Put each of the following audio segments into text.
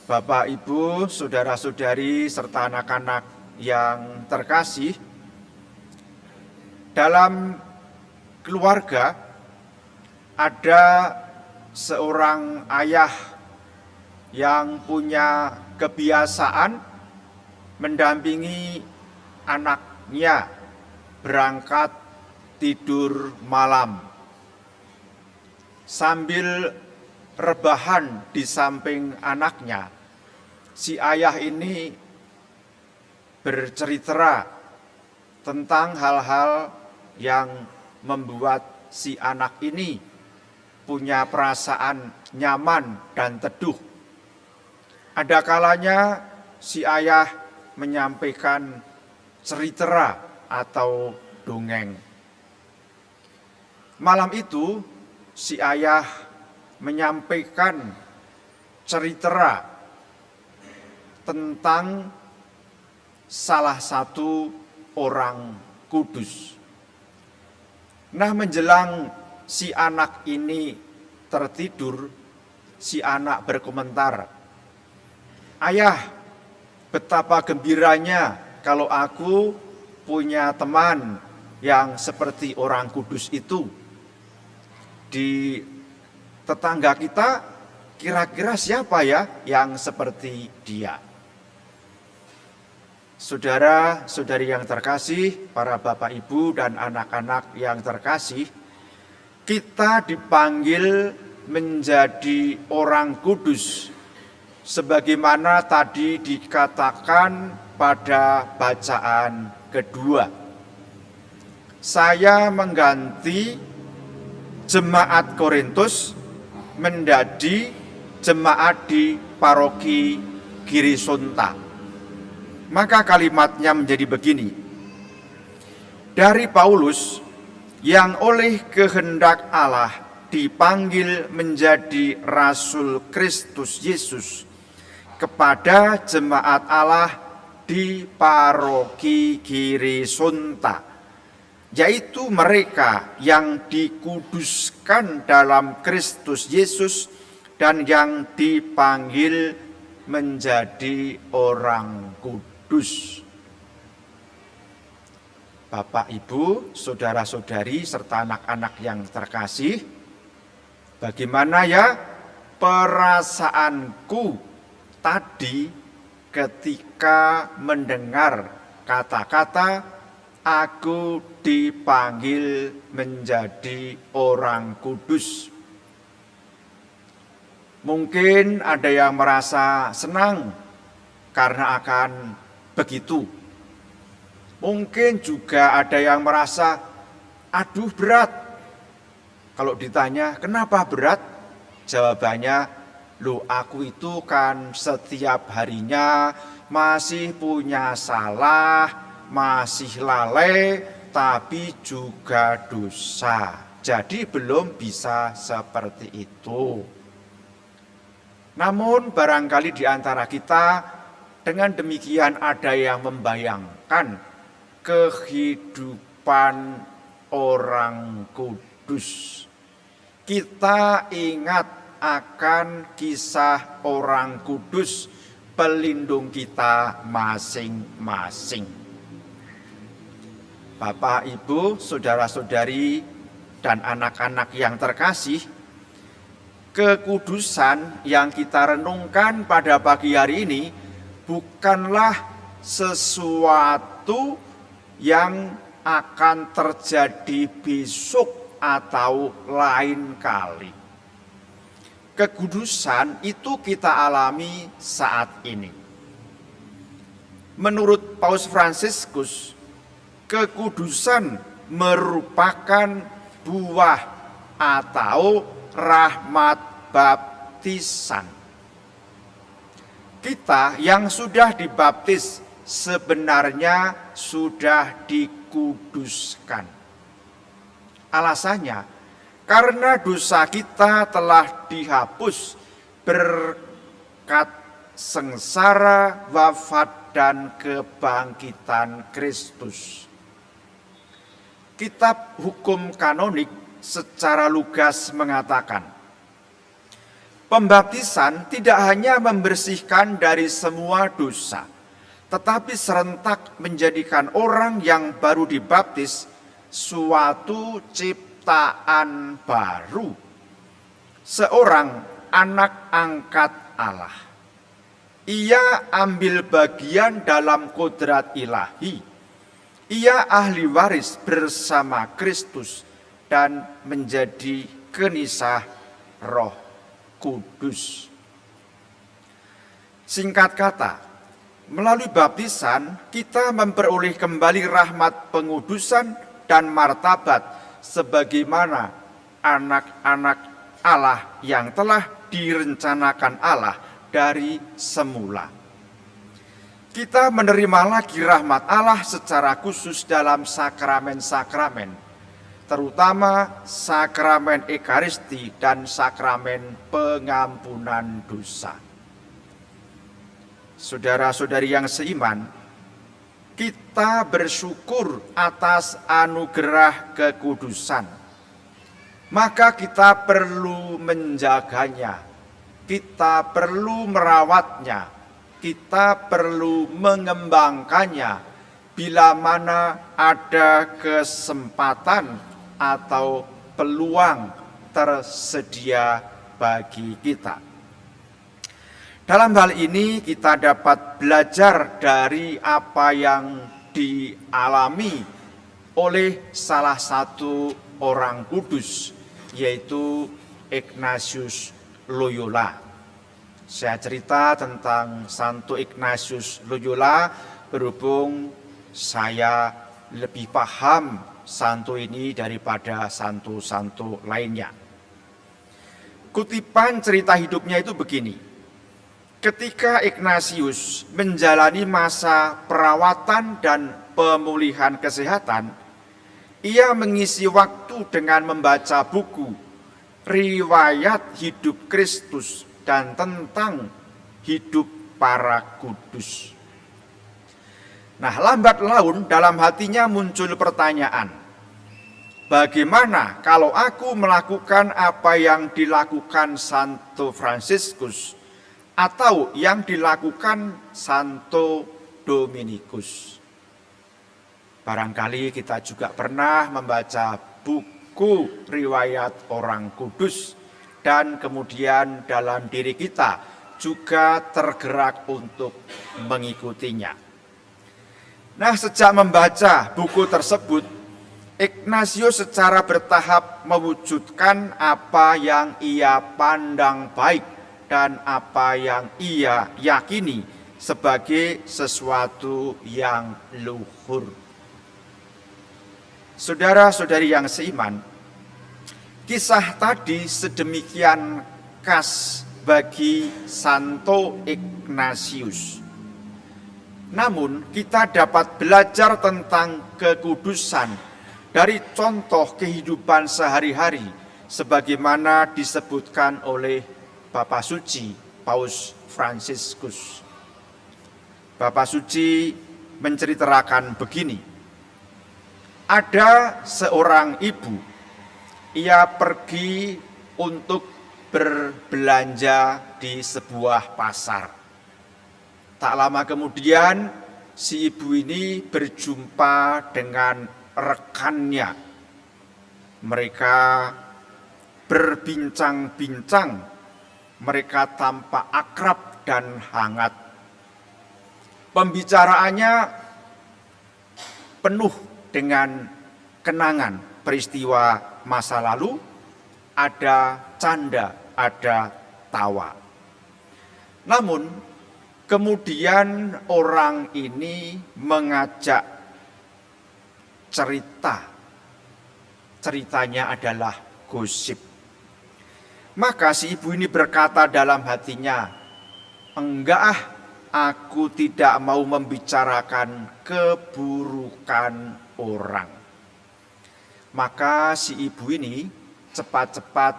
Bapak, Ibu, saudara-saudari, serta anak-anak yang terkasih, dalam keluarga ada seorang ayah yang punya kebiasaan mendampingi anaknya berangkat tidur malam sambil rebahan di samping anaknya. Si ayah ini bercerita tentang hal-hal yang membuat si anak ini punya perasaan nyaman dan teduh. Ada kalanya si ayah menyampaikan cerita atau dongeng. Malam itu si ayah menyampaikan cerita tentang salah satu orang kudus. Nah, menjelang si anak ini tertidur, si anak berkomentar, "Ayah, betapa gembiranya kalau aku punya teman yang seperti orang kudus itu. Di tetangga kita kira-kira siapa ya yang seperti dia?" Saudara-saudari yang terkasih, para bapak ibu dan anak-anak yang terkasih, kita dipanggil menjadi orang kudus sebagaimana tadi dikatakan pada bacaan kedua. Saya mengganti jemaat Korintus menjadi jemaat di paroki Girisonta. Maka kalimatnya menjadi begini. Dari Paulus yang oleh kehendak Allah dipanggil menjadi Rasul Kristus Yesus kepada jemaat Allah di paroki Girisonta, yaitu mereka yang dikuduskan dalam Kristus Yesus dan yang dipanggil menjadi orang kudus. Bapak, Ibu, saudara-saudari, serta anak-anak yang terkasih, bagaimana ya perasaanku tadi ketika mendengar kata-kata aku dipanggil menjadi orang kudus? Mungkin ada yang merasa senang karena akan begitu. Mungkin juga ada yang merasa aduh berat. Kalau ditanya kenapa berat? Jawabannya, loh aku itu kan setiap harinya masih punya salah, masih lalai, tapi juga dosa. Jadi belum bisa seperti itu. Namun barangkali di antara kita dengan demikian ada yang membayangkan kehidupan orang kudus. Kita ingat akan kisah orang kudus pelindung kita masing-masing. Bapak, Ibu, saudara-saudari, dan anak-anak yang terkasih, kekudusan yang kita renungkan pada pagi hari ini bukanlah sesuatu yang akan terjadi besok atau lain kali. Kekudusan itu kita alami saat ini. Menurut Paus Fransiskus, kekudusan merupakan buah atau rahmat baptisan. Kita yang sudah dibaptis sebenarnya sudah dikuduskan. Alasannya, karena dosa kita telah dihapus berkat sengsara, wafat, dan kebangkitan Kristus. Kitab Hukum Kanonik secara lugas mengatakan, Pembaptisan tidak hanya membersihkan dari semua dosa, tetapi serentak menjadikan orang yang baru dibaptis suatu ciptaan baru, seorang anak angkat Allah. Ia ambil bagian dalam kodrat ilahi. Ia ahli waris bersama Kristus dan menjadi kenisah Roh Kudus. Singkat kata, melalui baptisan kita memperoleh kembali rahmat pengudusan dan martabat sebagaimana anak-anak Allah yang telah direncanakan Allah dari semula. Kita menerima lagi rahmat Allah secara khusus dalam sakramen-sakramen, terutama sakramen Ekaristi dan sakramen pengampunan dosa. Saudara-saudari yang seiman, kita bersyukur atas anugerah kekudusan. Maka kita perlu menjaganya, kita perlu merawatnya, kita perlu mengembangkannya bila mana ada kesempatan atau peluang tersedia bagi kita. Dalam hal ini kita dapat belajar dari apa yang dialami oleh salah satu orang kudus, yaitu Ignatius Loyola. Saya cerita tentang Santo Ignatius Loyola berhubung saya lebih paham santo ini daripada santo-santo lainnya. Kutipan cerita hidupnya itu begini. Ketika Ignatius menjalani masa perawatan dan pemulihan kesehatan, ia mengisi waktu dengan membaca buku riwayat hidup Kristus dan tentang hidup para kudus. Nah, lambat laun dalam hatinya muncul pertanyaan, bagaimana kalau aku melakukan apa yang dilakukan Santo Fransiskus atau yang dilakukan Santo Dominikus? Barangkali kita juga pernah membaca buku riwayat orang kudus dan kemudian dalam diri kita juga tergerak untuk mengikutinya. Nah, sejak membaca buku tersebut, Ignatius secara bertahap mewujudkan apa yang ia pandang baik dan apa yang ia yakini sebagai sesuatu yang luhur. Saudara-saudari yang seiman, kisah tadi sedemikian khas bagi Santo Ignatius. Namun kita dapat belajar tentang kekudusan dari contoh kehidupan sehari-hari sebagaimana disebutkan oleh Bapak Suci Paus Fransiskus. Bapak Suci menceritakan begini. Ada seorang ibu, ia pergi untuk berbelanja di sebuah pasar. Tak lama kemudian si ibu ini berjumpa dengan rekannya. Mereka berbincang-bincang, mereka tampak akrab dan hangat. Pembicaraannya penuh dengan kenangan peristiwa masa lalu, ada canda, ada tawa. Namun kemudian orang ini mengajak cerita. Ceritanya adalah gosip. Maka si ibu ini berkata dalam hatinya, enggak aku tidak mau membicarakan keburukan orang. Maka si ibu ini cepat-cepat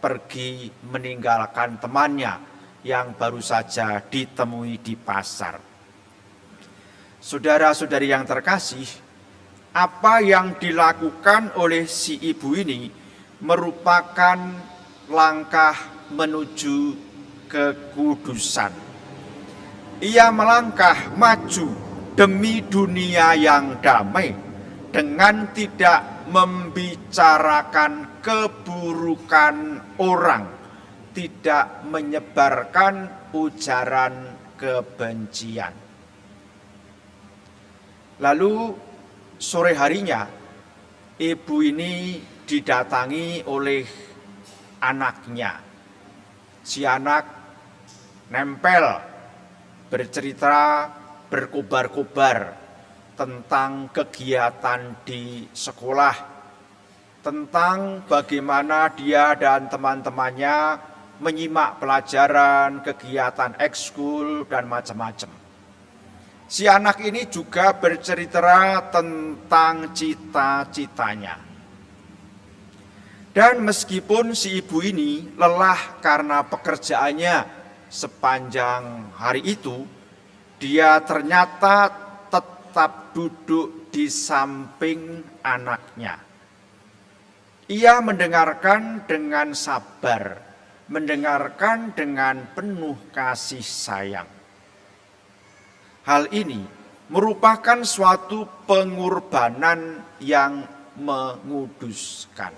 pergi meninggalkan temannya yang baru saja ditemui di pasar. Saudara-saudari yang terkasih, apa yang dilakukan oleh si ibu ini merupakan langkah menuju kekudusan. Ia melangkah maju demi dunia yang damai dengan tidak membicarakan keburukan orang, tidak menyebarkan ujaran kebencian. Lalu sore harinya ibu ini didatangi oleh anaknya. Si anak nempel, bercerita berkobar-kobar tentang kegiatan di sekolah, tentang bagaimana dia dan teman-temannya menyimak pelajaran, kegiatan ekskul, dan macam-macam. Si anak ini juga bercerita tentang cita-citanya. Dan meskipun si ibu ini lelah karena pekerjaannya sepanjang hari itu, dia ternyata tetap duduk di samping anaknya. Ia mendengarkan dengan sabar, mendengarkan dengan penuh kasih sayang. Hal ini merupakan suatu pengorbanan yang menguduskan.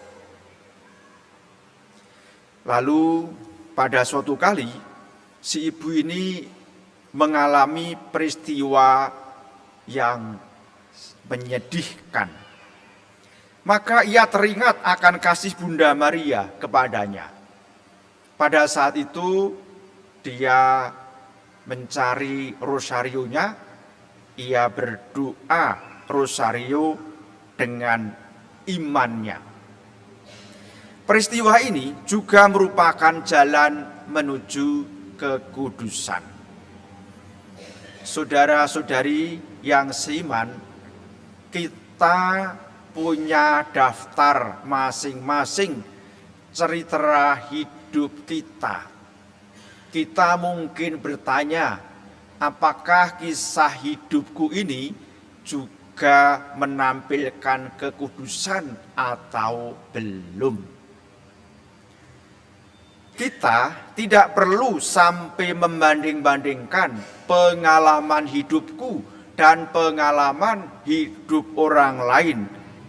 Lalu pada suatu kali si ibu ini mengalami peristiwa yang menyedihkan. Maka ia teringat akan kasih Bunda Maria kepadanya. Pada saat itu dia mencari rosarionya, ia berdoa rosario dengan imannya. Peristiwa ini juga merupakan jalan menuju kekudusan. Saudara-saudari yang seiman, kita punya daftar masing-masing cerita hidup kita. Kita mungkin bertanya, apakah kisah hidupku ini juga menampilkan kekudusan atau belum? Kita tidak perlu sampai membanding-bandingkan pengalaman hidupku dan pengalaman hidup orang lain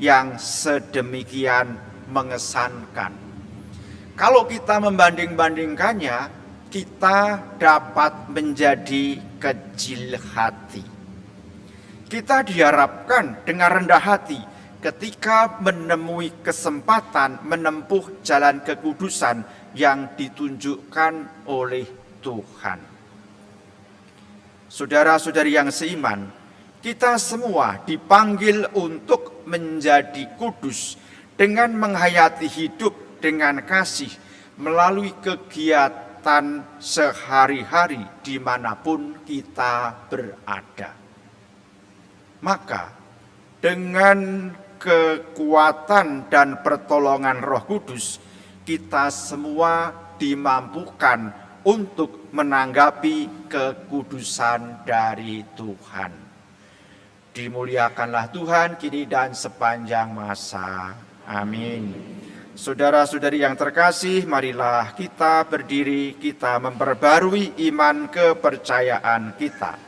yang sedemikian mengesankan. Kalau kita membanding-bandingkannya, kita dapat menjadi kecil hati. Kita diharapkan dengan rendah hati ketika menemui kesempatan menempuh jalan kekudusan yang ditunjukkan oleh Tuhan. Saudara-saudari yang seiman, kita semua dipanggil untuk menjadi kudus dengan menghayati hidup dengan kasih melalui kegiatan sehari-hari dimanapun kita berada. Maka dengan kekuatan dan pertolongan Roh Kudus, kita semua dimampukan untuk menanggapi kekudusan dari Tuhan. Dimuliakanlah Tuhan kini dan sepanjang masa. Amin. Saudara-saudari yang terkasih, marilah kita berdiri, kita memperbarui iman kepercayaan kita.